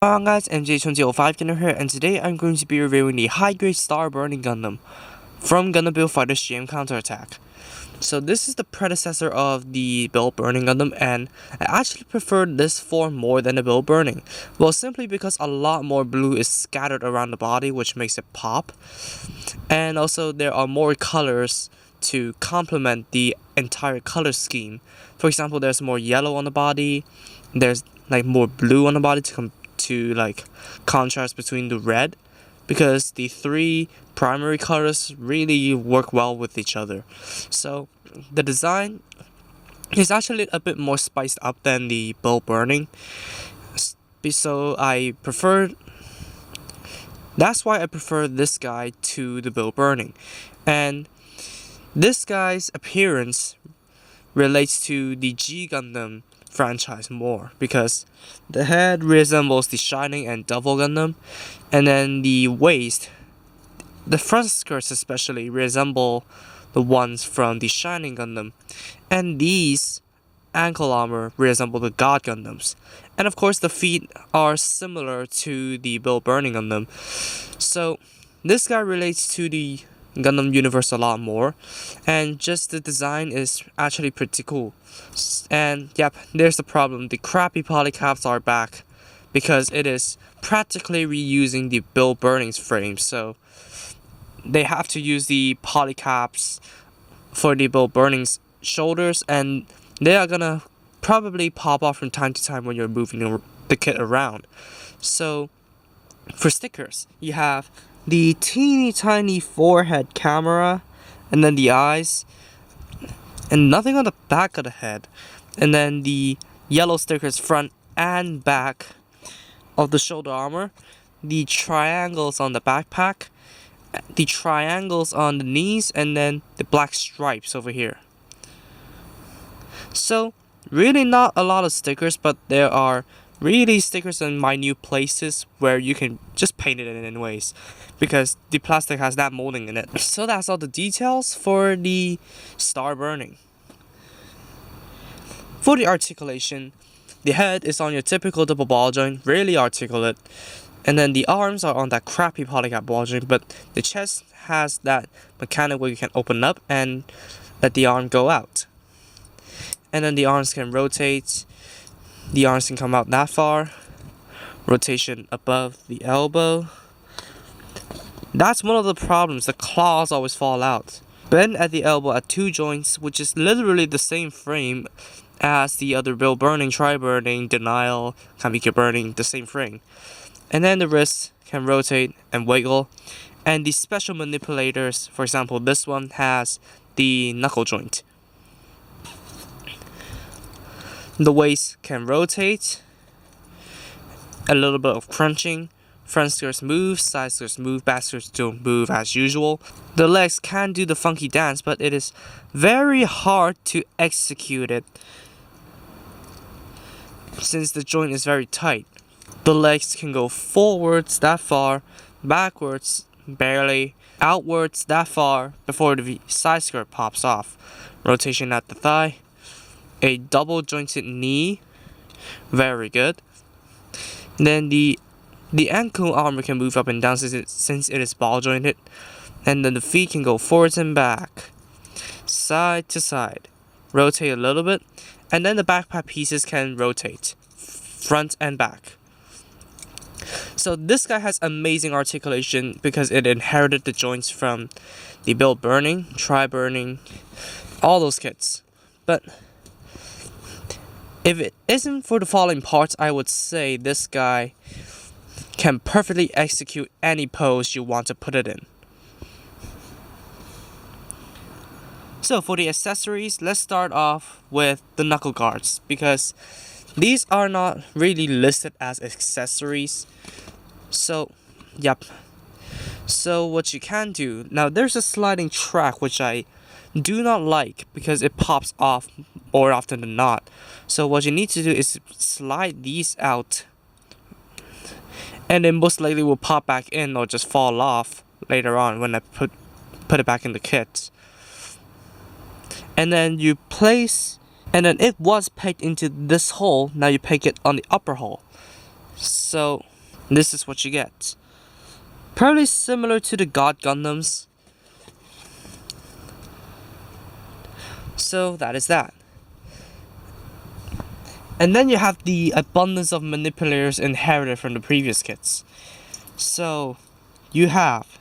Hi guys, MJ2005 Gundam here, and today I'm going to be reviewing the high-grade Star Burning Gundam from Gundam Build Fighters GM Counterattack. So this is the predecessor of the Build Burning Gundam, and I actually prefer this form more than the Build Burning. Well, simply because a lot more blue is scattered around the body, which makes it pop. And also there are more colors to complement the entire color scheme. For example, there's more yellow on the body, there's like more blue on the body to contrast between the red, because the three primary colors really work well with each other. So the design is actually a bit more spiced up than the Build Burning. So that's why I prefer this guy to the Build Burning. And this guy's appearance relates to the G Gundam franchise more, because the head resembles the Shining and Double Gundam, and then the waist, the front skirts especially, resemble the ones from the Shining Gundam, and these ankle armor resemble the God Gundams, and of course the feet are similar to the Build Burning Gundam. So this guy relates to the Gundam universe a lot more, and just the design is actually pretty cool. And yep, there's the problem: the crappy polycaps are back, because it is practically reusing the Build Burning's frame, so they have to use the polycaps for the Build Burning's shoulders, and they are gonna probably pop off from time to time when you're moving the kit around. So for stickers, you have the teeny tiny forehead camera, and then the eyes, and nothing on the back of the head, and then the yellow stickers front and back of the shoulder armor, the triangles on the backpack, the triangles on the knees, and then the black stripes over here. So really not a lot of stickers, but there are really stickers in minute places where you can just paint it in anyways, because the plastic has that molding in it. So that's all the details for the Star Burning. For the articulation, the head is on your typical double ball joint, really articulate, and then the arms are on that crappy polycap ball joint, but the chest has that mechanic where you can open up and let the arm go out, and then the arms can rotate. The arms can come out that far, rotation above the elbow. That's one of the problems: the claws always fall out. Bend at the elbow at two joints, which is literally the same frame as the other Build Burning, Try Burning, Denial, Kamika Burning, the same frame. And then the wrists can rotate and wiggle. And the special manipulators, for example, this one has the knuckle joint. The waist can rotate, a little bit of crunching. Front skirts move, side skirts move, back skirts don't move as usual. The legs can do the funky dance, but it is very hard to execute it since the joint is very tight. The legs can go forwards that far, backwards barely, outwards that far before the side skirt pops off. Rotation at the thigh. A double jointed knee, very good. Then the ankle armor can move up and down since it is ball jointed, and then the feet can go forwards and back, side to side, rotate a little bit, and then the backpack pieces can rotate front and back. So this guy has amazing articulation because it inherited the joints from the Build Burning, Try Burning, all those kits. But if it isn't for the following parts, I would say this guy can perfectly execute any pose you want to put it in. So for the accessories, let's start off with the knuckle guards, because these are not really listed as accessories. So, yep. So what you can do, now there's a sliding track which I do not like because it pops off more often than not. So what you need to do is slide these out, and it most likely will pop back in or just fall off later on when I put it back in the kit. And then you place, and then it was pegged into this hole, now you peg it on the upper hole. So this is what you get. Probably similar to the God Gundams. So that is that. And then you have the abundance of manipulators inherited from the previous kits. So you have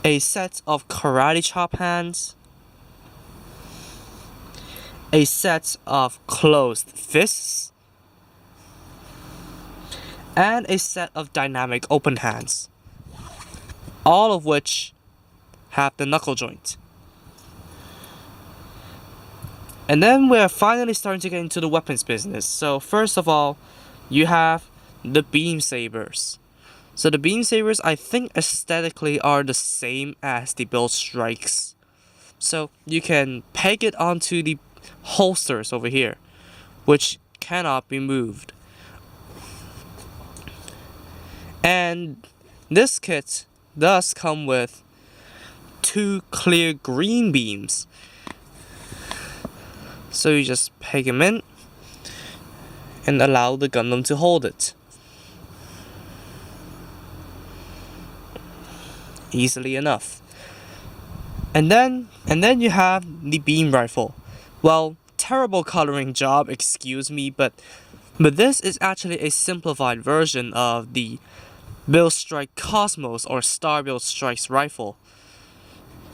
a set of karate chop hands, a set of closed fists, and a set of dynamic open hands, all of which have the knuckle joint. And then we're finally starting to get into the weapons business. So first of all, you have the beam sabers. So the beam sabers, I think aesthetically are the same as the build strikes. So you can peg it onto the holsters over here, which cannot be moved. And this kit does come with 2 clear green beams. So you just peg them in and allow the Gundam to hold it. Easily enough. And then you have the beam rifle. Well, terrible coloring job, excuse me, but this is actually a simplified version of the Build Strike Cosmos or Star Build Strikes rifle.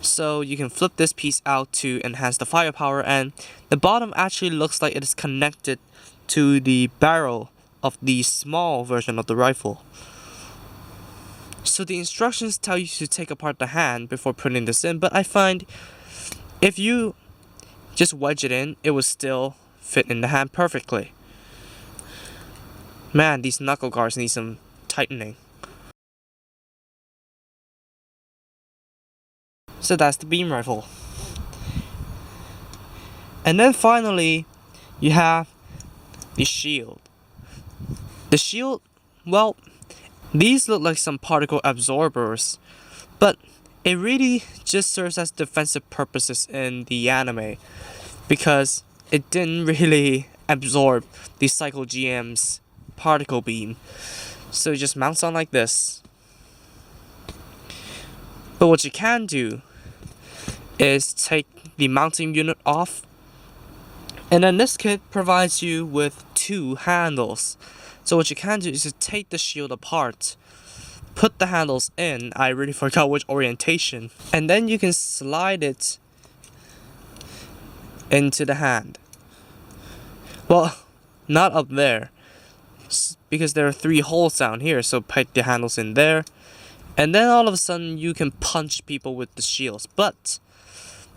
So you can flip this piece out to enhance the firepower, and the bottom actually looks like it is connected to the barrel of the small version of the rifle. So the instructions tell you to take apart the hand before putting this in, but I find if you just wedge it in, it will still fit in the hand perfectly. Man, these knuckle guards need some tightening. So that's the beam rifle. And then finally, you have the shield. The shield, well, these look like some particle absorbers, but it really just serves as defensive purposes in the anime, because it didn't really absorb the Cycle GM's particle beam. So it just mounts on like this. But what you can do is take the mounting unit off, and then this kit provides you with 2 handles. So what you can do is to take the shield apart, put the handles in, I really forgot which orientation, and then you can slide it into the hand. Well, not up there, because there are 3 holes down here, so put the handles in there, and then all of a sudden you can punch people with the shields. But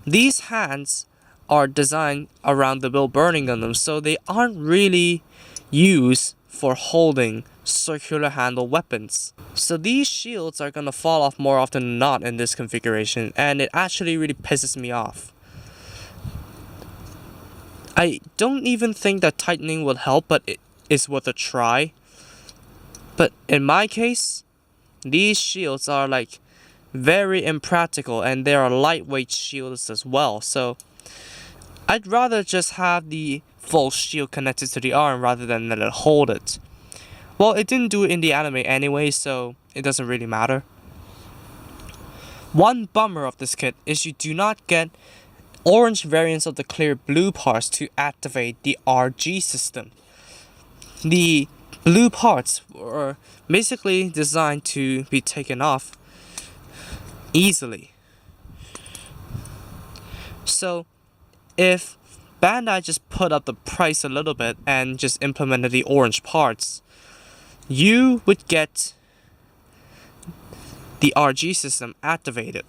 these hands are designed around the Build Burning Gundam, so they aren't really used for holding circular handle weapons. So these shields are gonna fall off more often than not in this configuration, and it actually really pisses me off. I don't even think that tightening will help, but it is worth a try. But in my case, these shields are like very impractical, and they are lightweight shields as well, so I'd rather just have the full shield connected to the arm rather than let it hold it. Well, it didn't do it in the anime anyway, so it doesn't really matter. One bummer of this kit is you do not get orange variants of the clear blue parts to activate the RG system. The blue parts were basically designed to be taken off easily. So if Bandai just put up the price a little bit and just implemented the orange parts, you would get the RG system activated,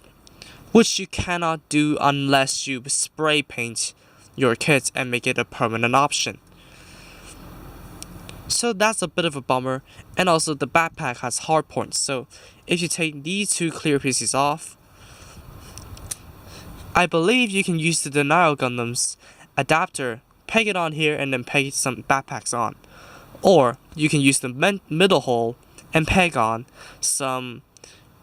which you cannot do unless you spray paint your kit and make it a permanent option. So that's a bit of a bummer, and also the backpack has hard points, so if you take these 2 clear pieces off, I believe you can use the Denial Gundam's adapter, peg it on here, and then peg some backpacks on. Or you can use the middle hole and peg on some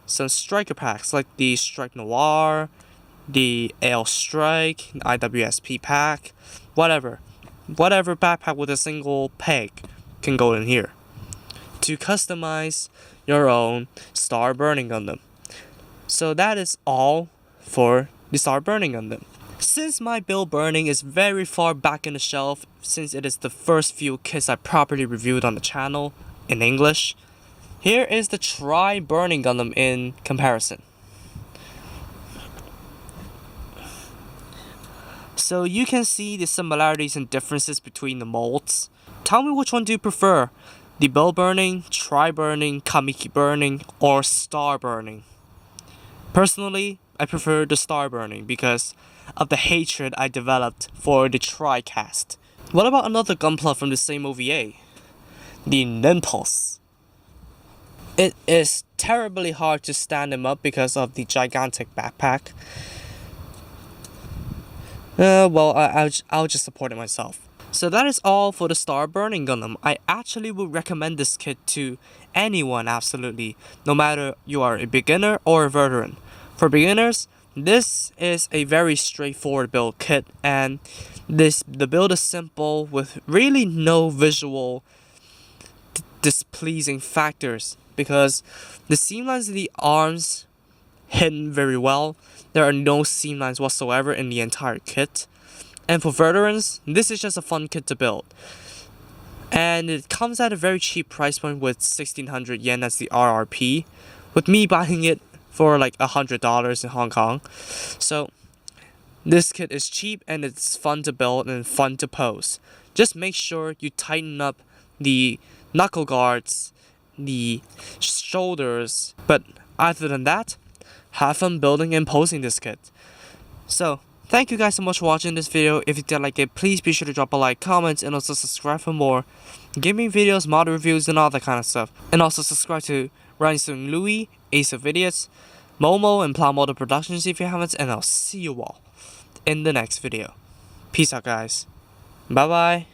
striker packs like the Strike Noir, the AL Strike, IWSP pack, whatever backpack with a single peg can go in here. to customize your own star burning Gundam. So that is all for the star burning Gundam. Since my build burning is very far back in the shelf, since it is the first few kits I properly reviewed on the channel in English, here is the Try Burning Gundam in comparison. So you can see the similarities and differences between the molds. Tell me which one do you prefer? The build burning, Try Burning, Kamiki Burning, or Star Burning? Personally, I prefer the Star Burning because of the hatred I developed for the Tri-cast. What about another gunpla from the same OVA? The Nimpulse. It is terribly hard to stand him up because of the gigantic backpack. I'll just support it myself. So that is all for the Star Burning Gundam. I actually would recommend this kit to anyone absolutely, no matter you are a beginner or a veteran. For beginners, this is a very straightforward build kit, and the build is simple with really no visual displeasing factors because the seam lines of the arms hidden very well. There are no seam lines whatsoever in the entire kit. And for veterans, this is just a fun kit to build. And it comes at a very cheap price point with 1600 yen as the RRP, with me buying it for like $100 in Hong Kong. So this kit is cheap and it's fun to build and fun to pose. Just make sure you tighten up the knuckle guards, the shoulders, but other than that, have fun building and posing this kit. So thank you guys so much for watching this video. If you did like it, please be sure to drop a like, comment, and also subscribe for more gaming videos, mod reviews, and all that kind of stuff. And also subscribe to Rhinestone Louis, Ace of Idiots, Momo, and Plow Motor Productions if you haven't, and I'll see you all in the next video. Peace out, guys. Bye bye.